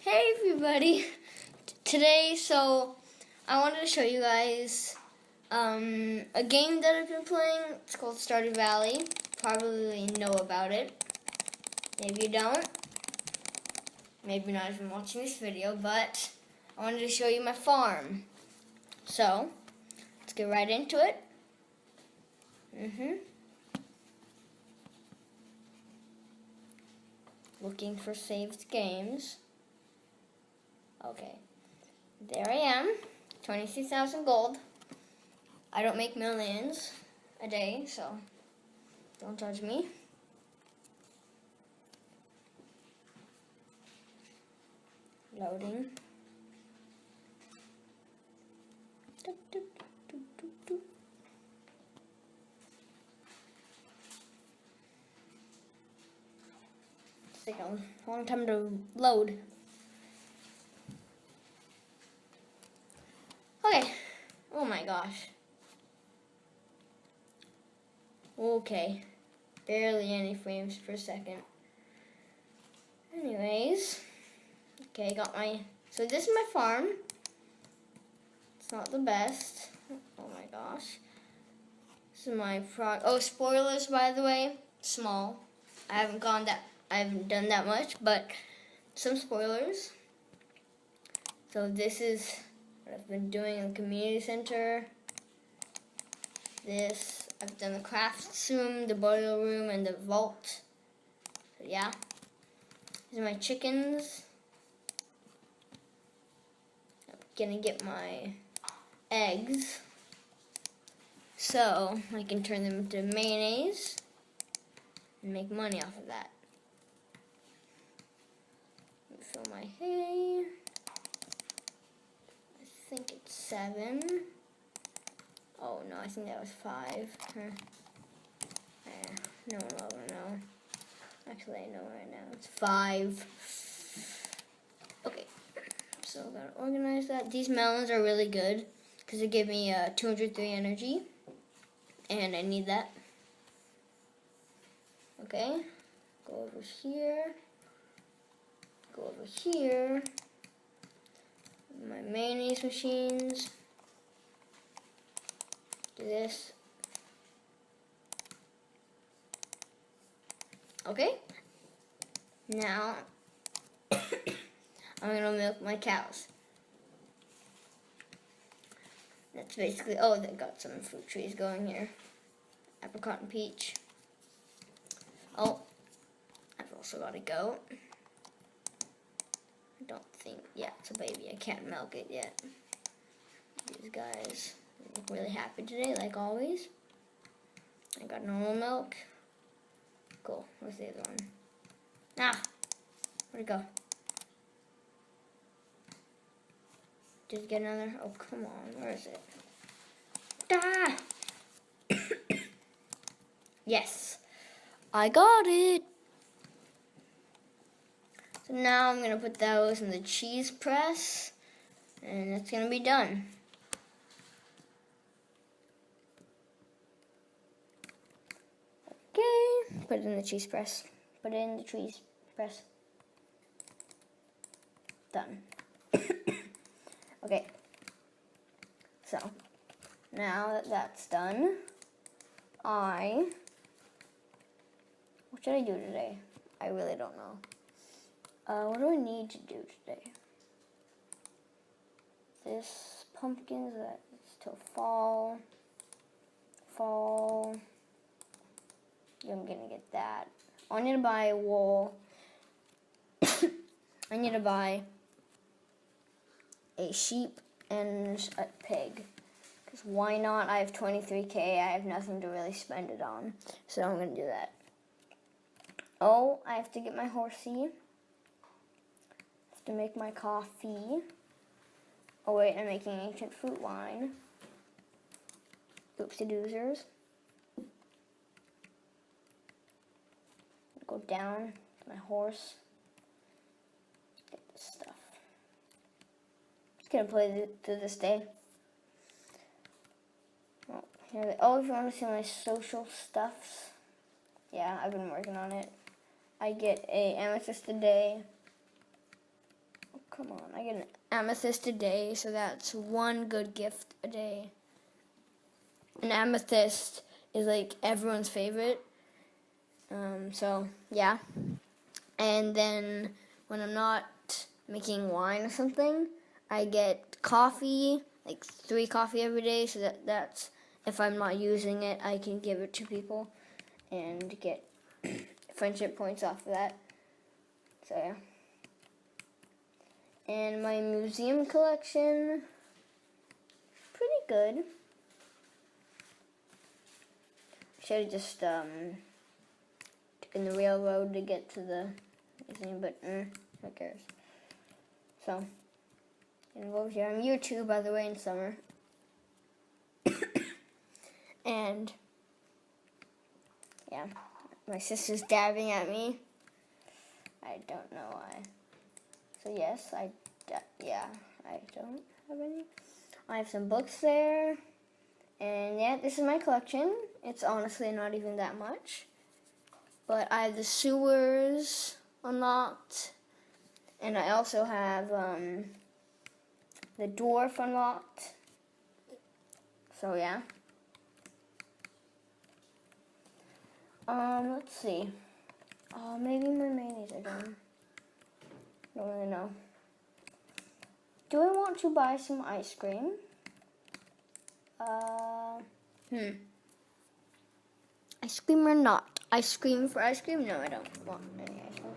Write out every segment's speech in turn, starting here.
Hey everybody! Today, I wanted to show you guys a game that I've been playing. It's called Stardew Valley. Probably know about it. Maybe you don't. Maybe not even watching this video, but I wanted to show you my farm. So, let's get right into it. Looking for saved games. Okay, there I am, 26,000 gold. I don't make millions a day, so don't judge me. Loading. It's taking a long time to load. Okay. Oh my gosh. Okay. Barely any frames per second. Anyways. Okay, got my... So this is my farm. It's not the best. Oh my gosh. This is my frog. Oh, spoilers, by the way. Small. I haven't done that much, but some spoilers. So this is what I've been doing in the community center. I've done the crafts room, the boiler room, and the vault. So yeah. These are my chickens. I'm gonna get my eggs so I can turn them into mayonnaise and make money off of that. Let me fill my hay. I think it's 7. Oh no, I think that was 5. No one will ever know. Actually, I know right now. It's 5. Okay, so I'm gonna organize that. These melons are really good because they give me 203 energy, and I need that. Okay, go over here. Go over here. My mayonnaise machines. Do this. Okay. Now I'm gonna milk my cows. That's basically, oh, they got some fruit trees going here. Apricot and peach. Oh, I've also got a goat. I don't think, yeah, it's a baby. I can't milk it yet. These guys look really happy today, like always. I got normal milk. Cool. Where's the other one? Ah! Where'd it go? Did you get another? Oh, come on. Where is it? Ah! Yes. I got it. So now I'm going to put those in the cheese press. And that's going to be done. Okay. Put it in the cheese press. Put it in the cheese press. Done. Okay. So, now that that's done, what should I do today? I really don't know. What do I need to do today? This pumpkins, that's till fall. Fall. I'm gonna get that. I need to buy wool. I need to buy a sheep and a pig. Because why not? I have 23K. I have nothing to really spend it on. So I'm going to do that. Oh, I have to get my horsey. I have to make my coffee. Oh wait, I'm making ancient fruit wine. Oopsie doozers. Go down to my horse. Get this stuff. Just gonna play to this day. Oh, if you want to see my social stuffs, yeah, I've been working on it. I get a amethyst a day. come on. I get an amethyst a day, so that's one good gift a day. An amethyst is like everyone's favorite. So, yeah. And then when I'm not making wine or something, I get coffee, like 3 coffee every day, so that's, if I'm not using it, I can give it to people and get friendship points off of that. So, yeah. And my museum collection, pretty good. Should have just taken the railroad to get to the museum, but who cares? So, gonna go over here. I'm year 2, by the way, in summer. And, yeah, my sister's dabbing at me. I don't know why. So, yes, I don't have any. I have some books there. And, yeah, this is my collection. It's honestly not even that much. But I have the sewers unlocked. And I also have the dwarf unlocked. So, yeah. Let's see. Oh, maybe my mayonnaise are done. Don't really know. Do I want to buy some ice cream? Ice cream or not? Ice cream for ice cream? No, I don't want any ice cream.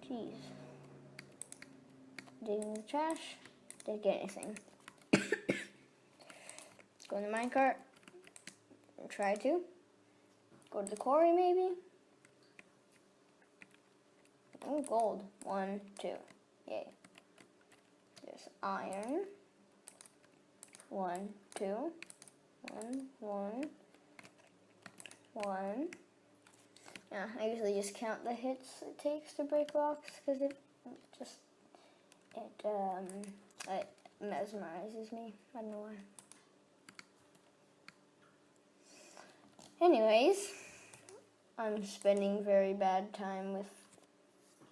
Jeez. Digging the trash. Didn't get anything. Go in the minecart. Try to. Go to the quarry, maybe. Oh, gold. 1, 2. Yay. There's iron. 1, 2. 1. Yeah, I usually just count the hits it takes to break rocks because it mesmerizes me. I don't know why. Anyways, I'm spending very bad time with.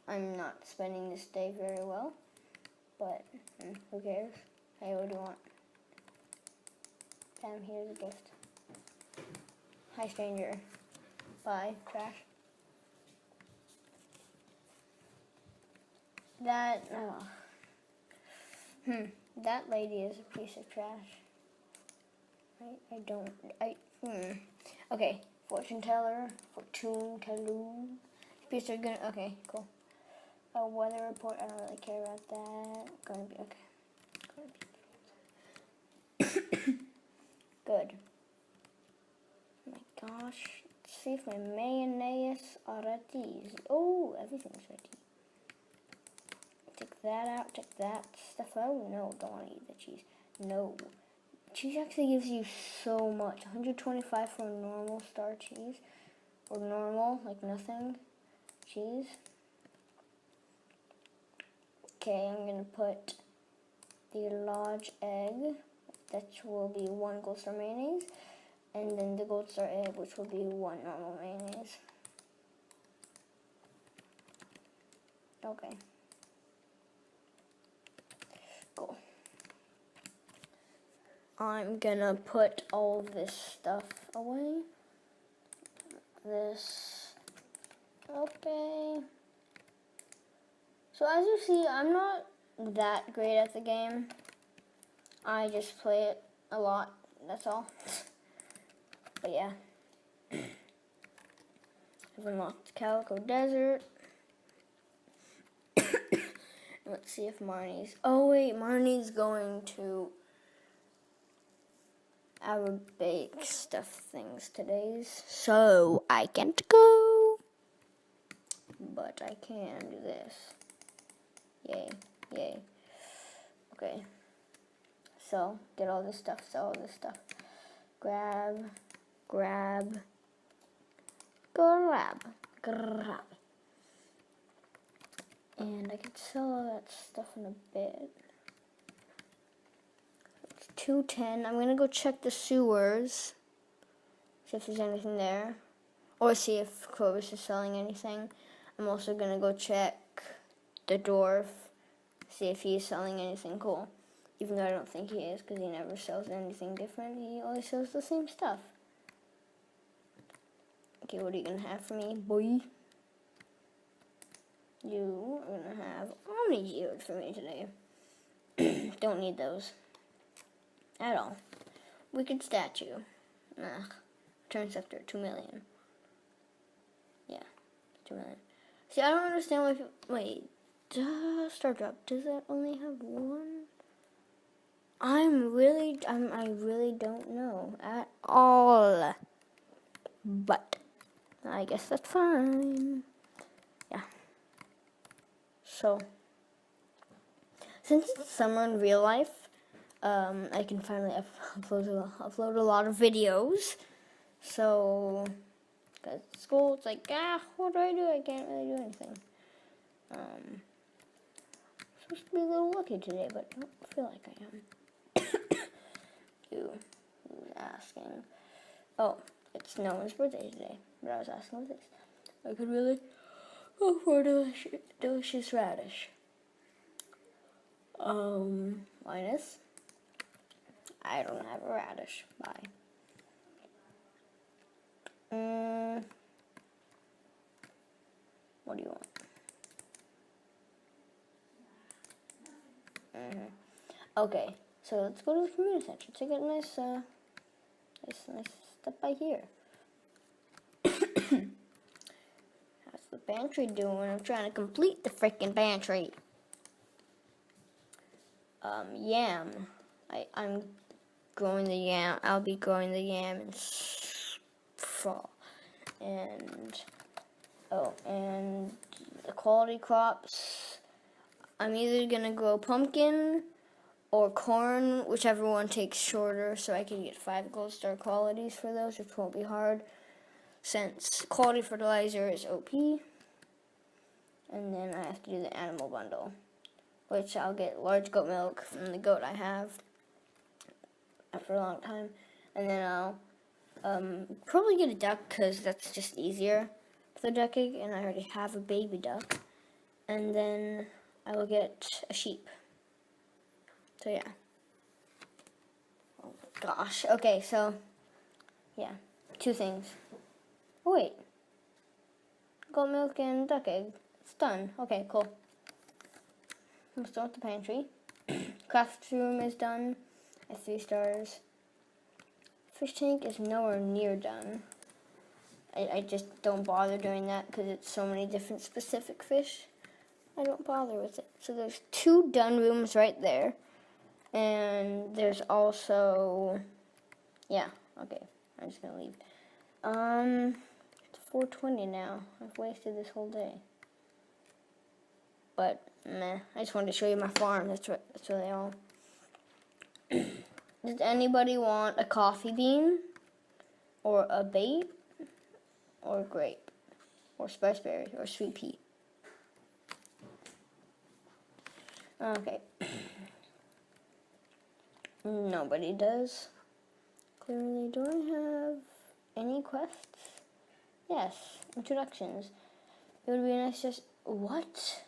I'm not spending this day very well, but who cares? Hey, what do you want? Damn, here's a gift. Hi, stranger. Bye, trash. That lady is a piece of trash. Okay, fortune teller, Piece are gonna. Okay, cool. A weather report. I don't really care about that. Gonna be okay. Good. Oh my gosh. Let's see if my mayonnaise are ready. Oh, everything's ready. Take that out. Take that stuff out. No, don't want to eat the cheese. No. Cheese actually gives you so much. 125 for a normal star cheese. Or normal, like nothing cheese. Okay, I'm going to put the large egg. That will be 1 gold star mayonnaise. And then the gold star egg, which will be 1 normal mayonnaise. Okay. Cool. I'm gonna put all this stuff away. This. Okay. So as you see, I'm not that great at the game. I just play it a lot, that's all. But yeah. I've unlocked Calico Desert. Let's see if Marnie's... Oh wait, Marnie's going to our bake stuff things today. So I can't go. But I can do this. Yay, yay. Okay. So, get all this stuff, sell all this stuff. Grab. And I can sell all that stuff in a bit. It's 2:10. I'm gonna go check the sewers. See if there's anything there. Or see if Clovis is selling anything. I'm also gonna go check the dwarf See if he's selling anything cool. Even though I don't think he is, because he never sells anything different. He always sells the same stuff. Okay, what are you going to have for me, boy? You are going to have Omni Geode for me today. Don't need those. At all. Wicked Statue. Ugh. Return Scepter, 2 million. Yeah, 2 million. See, I don't understand why people... Wait. Star Drop, does that only have one? I really don't know at all. But I guess that's fine. Yeah. So, since it's summer in real life, I can finally upload a lot of videos. So, because school, it's like, what do? I can't really do anything. Supposed to be a little lucky today, but I don't feel like I am. Who's asking? Oh, it's no one's birthday today, but I was asking with this. I could really go for a delicious radish. Minus. I don't have a radish. Bye. What do you want? Okay, so let's go to the community center. Take a nice step by here. How's the pantry doing? I'm trying to complete the freaking pantry. Yam. I'm growing the yam. I'll be growing the yam in fall. And the quality crops. I'm either gonna grow pumpkin or corn, whichever one takes shorter, so I can get 5 gold star qualities for those, which won't be hard, since quality fertilizer is OP. And then I have to do the animal bundle, which I'll get large goat milk from the goat I have after a long time. And then I'll probably get a duck, because that's just easier for the duck egg, and I already have a baby duck. And then I will get a sheep. So yeah. Oh gosh. Okay, so yeah, 2 things. Oh wait. Goat milk and duck egg. It's done. Okay, cool. I'm still at the pantry. Craft room is done at 3 stars. Fish tank is nowhere near done. I just don't bother doing that because it's so many different specific fish. I don't bother with it. So there's 2 done rooms right there. And there's also, yeah, okay, I'm just gonna leave. It's 4:20 now. I've wasted this whole day. But, meh, I just wanted to show you my farm. That's really all. Does anybody want a coffee bean? Or a bait? Or grape? Or spiceberry? Or sweet pea? Okay. Nobody does. Clearly, do I have any quests? Yes, introductions. It would be nice just... What?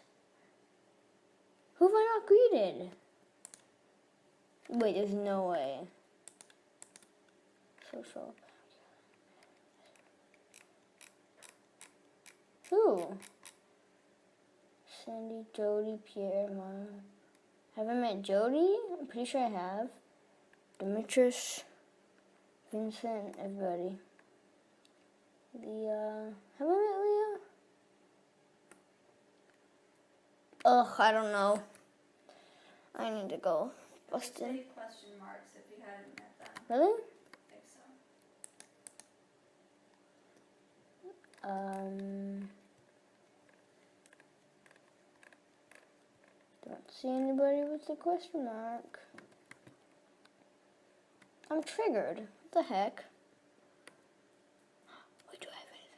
Who have I not greeted? Wait, there's no way. Social. Who? Sandy, Jody, Pierre, Mara. Have I met Jody? I'm pretty sure I have. Demetrius, Vincent, everybody. Leah. Have I met Leah? Ugh, I don't know. I need to go. Busted. Say question marks if you hadn't met them. Really? I think so. Don't see anybody with a question mark. I'm triggered. What the heck? Wait, do I have anything?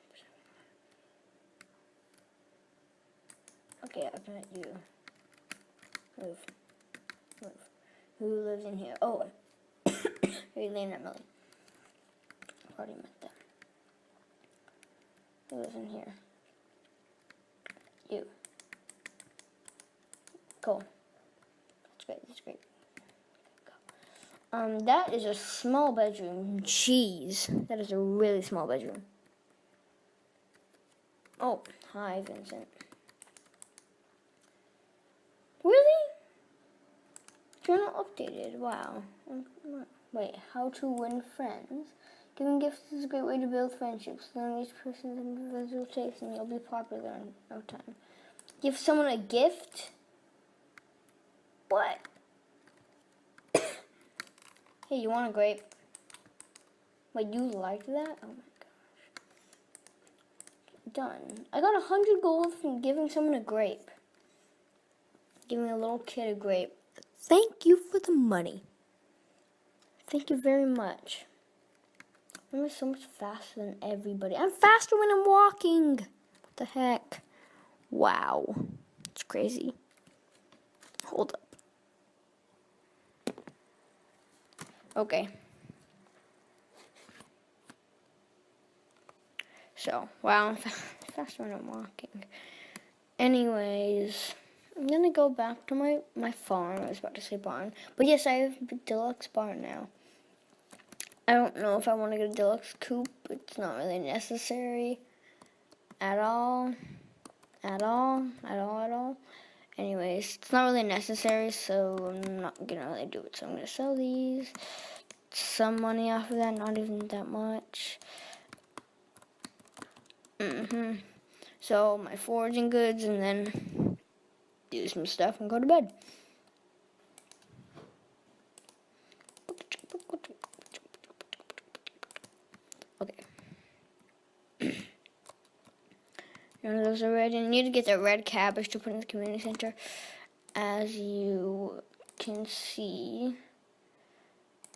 Okay, I've met you. Move. Move. Who lives in here? Oh, Elaine and Emily. I've already met them. Who lives in here? You. Cool. It's great. That is a small bedroom. Jeez, that is a really small bedroom. Oh, hi, Vincent. Really? You're not updated. Wow. Wait, how to win friends? Giving gifts is a great way to build friendships. Learn each person's individual taste, and you'll be popular in no time. Give someone a gift? What? Hey, you want a grape? Wait, you like that? Oh my gosh. Done. I got 100 gold from giving someone a grape. Giving a little kid a grape. Thank you for the money. Thank you very much. I'm so much faster than everybody. I'm faster when I'm walking. What the heck? Wow. It's crazy. Hold up. Okay. So, wow, I'm faster when I'm walking. Anyways, I'm gonna go back to my farm. I was about to say barn. But yes, I have a deluxe barn now. I don't know if I want to get a deluxe coop. It's not really necessary at all. Anyways, it's not really necessary, so I'm not gonna really do it. So I'm gonna sell these. Some money off of that, not even that much. So my foraging goods, and then do some stuff and go to bed. Okay. None of those are red. And you need to get the red cabbage to put in the community center. As you can see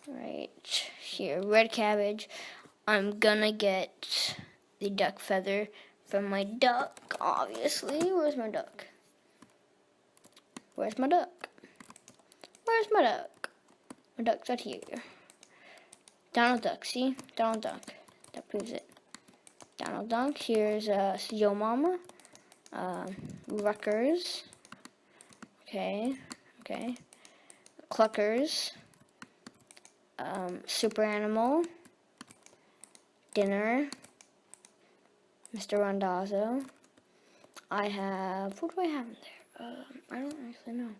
right here, red cabbage. I'm gonna get the duck feather from my duck, obviously. Where's my duck? Where's my duck? Where's my duck? My duck's right here. Donald Duck, see? Donald Duck. That proves it. Donald Duck. Here's Yo Mama. Ruckers. Okay. Cluckers. Super Animal. Dinner. Mr. Rondazzo. I have... What do I have in there? I don't actually know.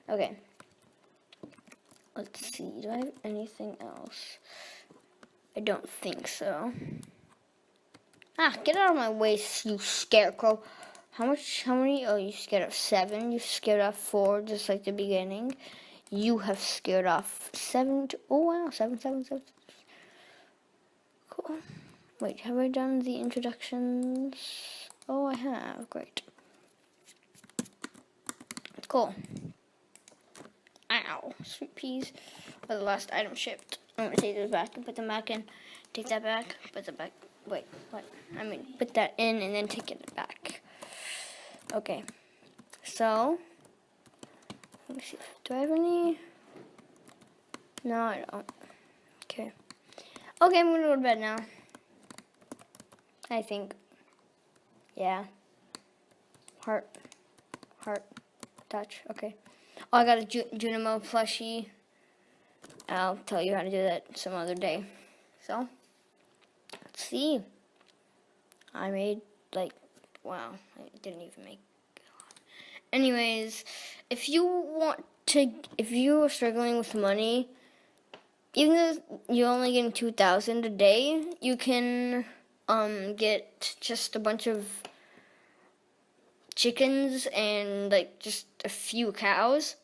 Okay. Let's see. Do I have anything else? I don't think so. Ah, get out of my way, you scarecrow. How many? Oh, you scared off 7. You scared off 4, just like the beginning. You have scared off 7. Oh, wow. 7. Cool. Wait, have I done the introductions? Oh, I have. Great. Cool. Ow. Sweet peas. The last item shipped. I'm going to take those back and put them back in. Take that back. Put that back. Wait, what? I mean, put that in and then take it back. Okay. So, let me see. Do I have any? No, I don't. Okay. Okay, I'm going to go to bed now. I think. Yeah. Heart. Touch. Okay. Oh, I got a Junimo plushie. I'll tell you how to do that some other day. So, let's see. I made, like, wow. I didn't even make a lot. Anyways, if you are struggling with money, even though you're only getting 2,000 a day, you can get just a bunch of chickens and like just a few cows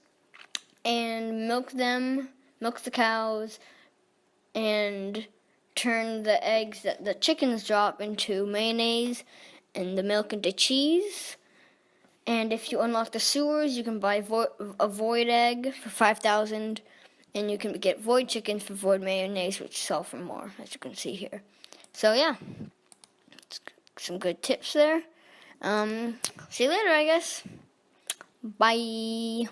and milk the cows, and turn the eggs that the chickens drop into mayonnaise and the milk into cheese. And if you unlock the sewers, you can buy a void egg for 5,000, and you can get void chickens for void mayonnaise, which sell for more, as you can see here. So yeah, some good tips there. See you later, I guess. Bye.